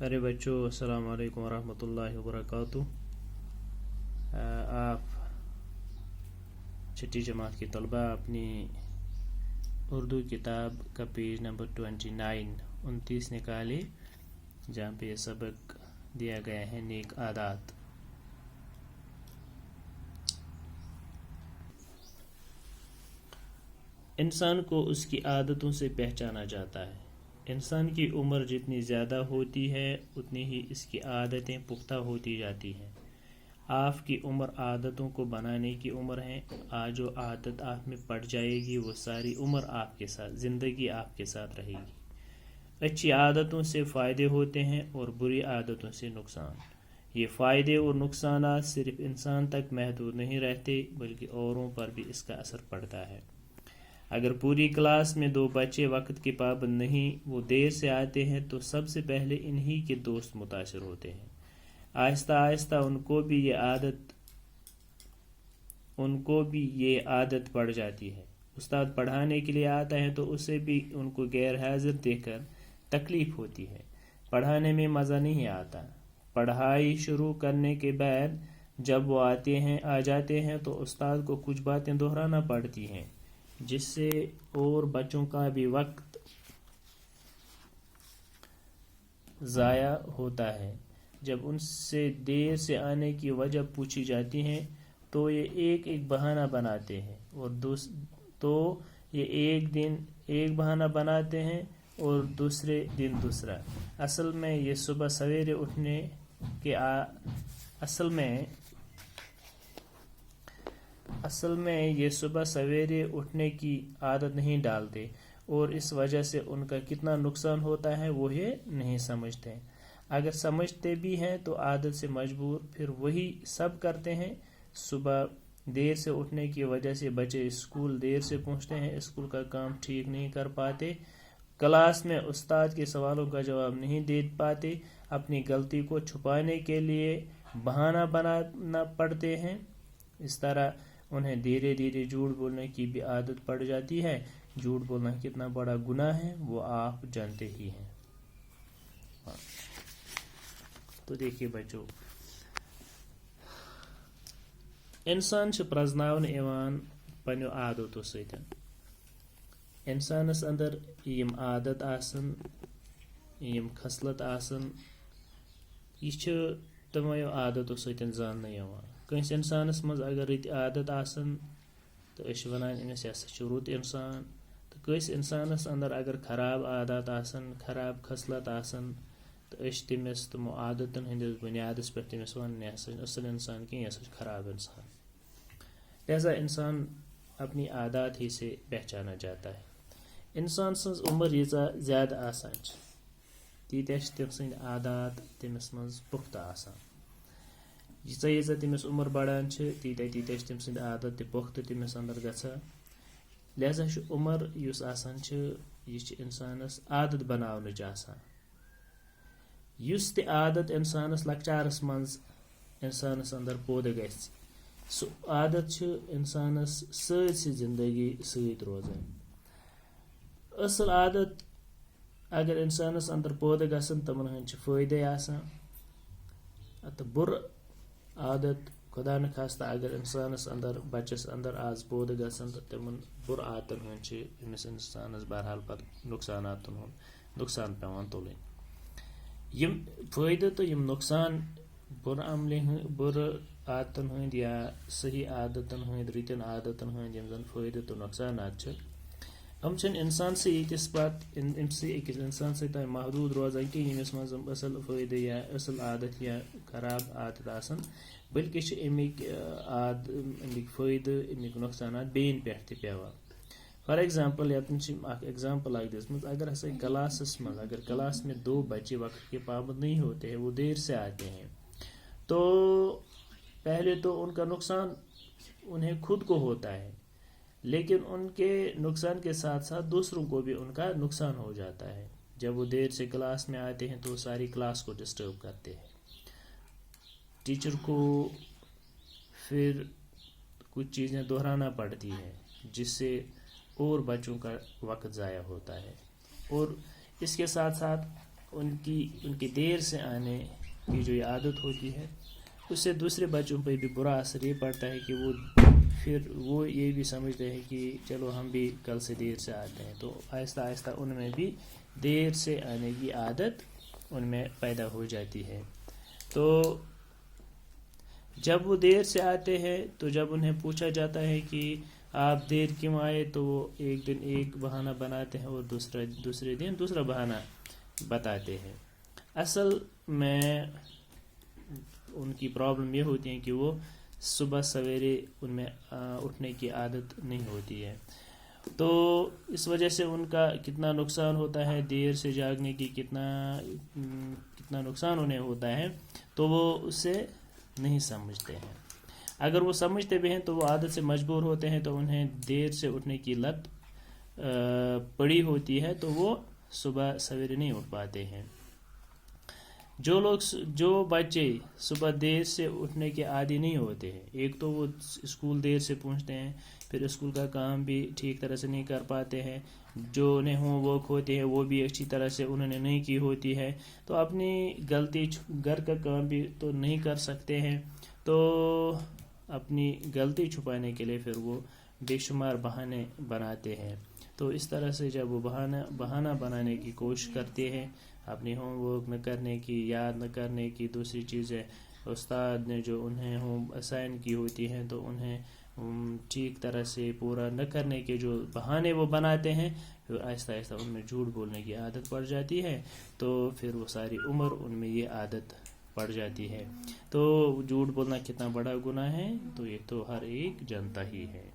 ارے بچوں، السلام علیکم ورحمۃ اللہ وبرکاتہ۔ آپ چھٹی جماعت کے طلبہ اپنی اردو کتاب کا پیج نمبر 29 نکالے، جہاں پہ یہ سبق دیا گیا ہے نیک عادات۔ انسان کو اس کی عادتوں سے پہچانا جاتا ہے۔ انسان کی عمر جتنی زیادہ ہوتی ہے اتنی ہی اس کی عادتیں پختہ ہوتی جاتی ہیں۔ آپ کی عمر عادتوں کو بنانے کی عمر ہے۔ آج جو عادت آپ میں پڑ جائے گی وہ ساری عمر آپ کے ساتھ، زندگی آپ کے ساتھ رہے گی۔ اچھی عادتوں سے فائدے ہوتے ہیں اور بری عادتوں سے نقصان۔ یہ فائدے اور نقصانات صرف انسان تک محدود نہیں رہتے بلکہ اوروں پر بھی اس کا اثر پڑتا ہے۔ اگر پوری کلاس میں 2 بچے وقت کے پابند نہیں، وہ دیر سے آتے ہیں، تو سب سے پہلے انہی کے دوست متاثر ہوتے ہیں۔ آہستہ آہستہ ان کو بھی یہ عادت پڑ جاتی ہے۔ استاد پڑھانے کے لیے آتا ہے تو اسے بھی ان کو غیر حاضر دیکھ کر تکلیف ہوتی ہے۔ پڑھانے میں مزہ نہیں آتا۔ پڑھائی شروع کرنے کے بعد جب وہ آ جاتے ہیں تو استاد کو کچھ باتیں دہرانا پڑتی ہیں، جس سے اور بچوں کا بھی وقت ضائع ہوتا ہے۔ جب ان سے دیر سے آنے کی وجہ پوچھی جاتی ہے تو یہ ایک بہانہ بناتے ہیں ایک بہانہ بناتے ہیں اور دوسرے دن دوسرا۔ اصل میں یہ صبح سویرے اٹھنے کی عادت نہیں ڈالتے اور اس وجہ سے ان کا کتنا نقصان ہوتا ہے وہ یہ نہیں سمجھتے۔ اگر سمجھتے بھی ہیں تو عادت سے مجبور پھر وہی سب کرتے ہیں۔ صبح دیر سے اٹھنے کی وجہ سے بچے اسکول دیر سے پہنچتے ہیں، اسکول کا کام ٹھیک نہیں کر پاتے، کلاس میں استاد کے سوالوں کا جواب نہیں دے پاتے، اپنی غلطی کو چھپانے کے لیے بہانہ بنانا پڑتے ہیں۔ اس طرح انہیں دھیرے دھیرے جھوٹ بولنے کی بھی عادت پڑ جاتی ہے۔ جھوٹ بولنا کتنا بڑا گناہ ہے وہ آپ جانتے ہی ہیں۔ تو دیکھیے بچوں، انسان چھ پرزناون ایوان پنیو عادتو سۭتۍ۔ انسانس اندر یم عادت آسن، یم خصلت آسن، یہ چھ تمو عادتو سۭتۍ زاننہٕ یوان۔ کٲنٛسہِ انسانس منٛز اگر رٕتۍ عادت آسن تو أسۍ چھِ ونان أمِس یہِ ہسا چھُ رُت انسان، تہٕ کٲنٛسہِ انسانس اندر اگر خراب عادات آسن، خراب خصلت آسن، تو أسۍ چھِ تٔمِس تِمو عادتن ہٕنٛدِس بنیادس پٮ۪ٹھ تٔمِس ونان یہِ ہسا چھُ اصل انسان کینٛہہ، یہِ ہسا چھُ خراب انسان۔ لہذا انسان اپنی عادات ہی سے پہچانا جاتا ہے۔ انسان سٕنٛز عمر ییٖژاہ زیادٕ آسان چھِ تیٖتیاہ چھِ تٔمۍ سٕنٛدۍ عادات تٔمِس منٛز پختہ آسان۔ ییٖژاہ تٔمِس عمر بڑان چھِ تیٖتیاہ چھِ تٔمۍ سٕنٛدۍ عادت تہِ پختہ تٔمِس اندر گژھان۔ لہذا چھُ عمر یُس آسان چھِ یہِ چھِ انسانس عادت بناونٕچ آسان۔ یُس تہِ عادت انسانس لۄکچارس منٛز انسانس اندر پٲدٕ گژھِ، سُہ عادت چھُ انسانس سٲرسٕے زندگی سۭتۍ روزان۔ اصل عادت اگر انسانس اندر پٲدٕ گژھن تمن ہٕنٛدۍ چھِ فٲیدے آسان، تہٕ بُرٕ عادت خدا نخواستہ اگر انسانس اندر بچس اندر آز پٲدٕ گژھن تہٕ تمن بُرٕ عادتن ہٕنٛدۍ چھِ أمِس انسانس بہرحال پتہٕ نقصان پیوان تُلٕنۍ۔ یم فٲیدٕ تہٕ یم نقصان بُرٕ عادتن ہٕنٛدۍ یا صحیح عادتن ہٕنٛدۍ، رٕتٮ۪ن عادتن ہٕنٛدۍ یم زن فٲیدٕ تہٕ نقصانات چھِ، یِم چھِنہٕ انسانسٕے أکِس انسان سٕے تام محدوٗد روزان کینٛہہ ییٚمِس منٛز اصل فٲیدٕ یا اصل عادت یا خراب عادت آسن، بلکہ چھِ امیِکۍ فٲیدٕ امیِکۍ نقصانات بیٚیَن پٮ۪ٹھ تہِ پیوان۔ فار ایگزامپل یتن چھِ اکھ ایگزامپل دِژمٕژ، اگر ہسا اگر کلاس میں 2 بچے وقت کے پابند نہیں ہوتے ہیں، وہ دیر سے آتے ہیں، تو پہلے تو ان کا نقصان انہیں خود کو ہوتا ہے، لیکن ان کے نقصان کے ساتھ ساتھ دوسروں کو بھی ان کا نقصان ہو جاتا ہے۔ جب وہ دیر سے کلاس میں آتے ہیں تو وہ ساری کلاس کو ڈسٹرب کرتے ہیں۔ ٹیچر کو پھر کچھ چیزیں دہرانا پڑتی ہیں جس سے اور بچوں کا وقت ضائع ہوتا ہے، اور اس کے ساتھ ساتھ ان کی دیر سے آنے کی جو یہ عادت ہوتی ہے اس سے دوسرے بچوں پہ بھی برا اثر یہ پڑتا ہے کہ وہ یہ بھی سمجھتے ہیں کہ چلو ہم بھی کل سے دیر سے آتے ہیں، تو آہستہ آہستہ ان میں بھی دیر سے آنے کی عادت ان میں پیدا ہو جاتی ہے۔ تو جب وہ دیر سے آتے ہیں تو جب انہیں پوچھا جاتا ہے کہ آپ دیر کیوں آئے تو وہ ایک دن ایک بہانہ بناتے ہیں اور دوسرے دن دوسرا بہانہ بتاتے ہیں۔ اصل میں ان کی پرابلم یہ ہوتی ہے کہ وہ صبح سویرے ان میں اٹھنے کی عادت نہیں ہوتی ہے، تو اس وجہ سے ان کا کتنا نقصان ہوتا ہے، دیر سے جاگنے کی کتنا نقصان انہیں ہوتا ہے، تو وہ اسے نہیں سمجھتے ہیں۔ اگر وہ سمجھتے بھی ہیں تو وہ عادت سے مجبور ہوتے ہیں، تو انہیں دیر سے اٹھنے کی لت پڑی ہوتی ہے، تو وہ صبح سویرے نہیں اٹھ پاتے ہیں۔ جو بچے صبح دیر سے اٹھنے کے عادی نہیں ہوتے ہیں، ایک تو وہ اسکول دیر سے پہنچتے ہیں، پھر اسکول کا کام بھی ٹھیک طرح سے نہیں کر پاتے ہیں، جو انہیں ہوم ورک ہوتے ہیں وہ بھی اچھی طرح سے انہوں نے نہیں کی ہوتی ہے، تو اپنی غلطی گھر کا کام بھی تو نہیں کر سکتے ہیں، تو اپنی غلطی چھپانے کے لیے پھر وہ بے شمار بہانے بناتے ہیں۔ تو اس طرح سے جب وہ بہانہ بنانے کی کوشش کرتے ہیں، اپنی ہوم ورک نہ کرنے کی، یاد نہ کرنے کی، دوسری چیزیں استاد نے جو انہیں ہوم اسائن کی ہوتی ہیں تو انہیں ٹھیک طرح سے پورا نہ کرنے کے جو بہانے وہ بناتے ہیں، پھر آہستہ آہستہ ان میں جھوٹ بولنے کی عادت پڑ جاتی ہے، تو پھر وہ ساری عمر ان میں یہ عادت پڑ جاتی ہے۔ تو جھوٹ بولنا کتنا بڑا گناہ ہے تو یہ تو ہر ایک جانتا ہی ہے۔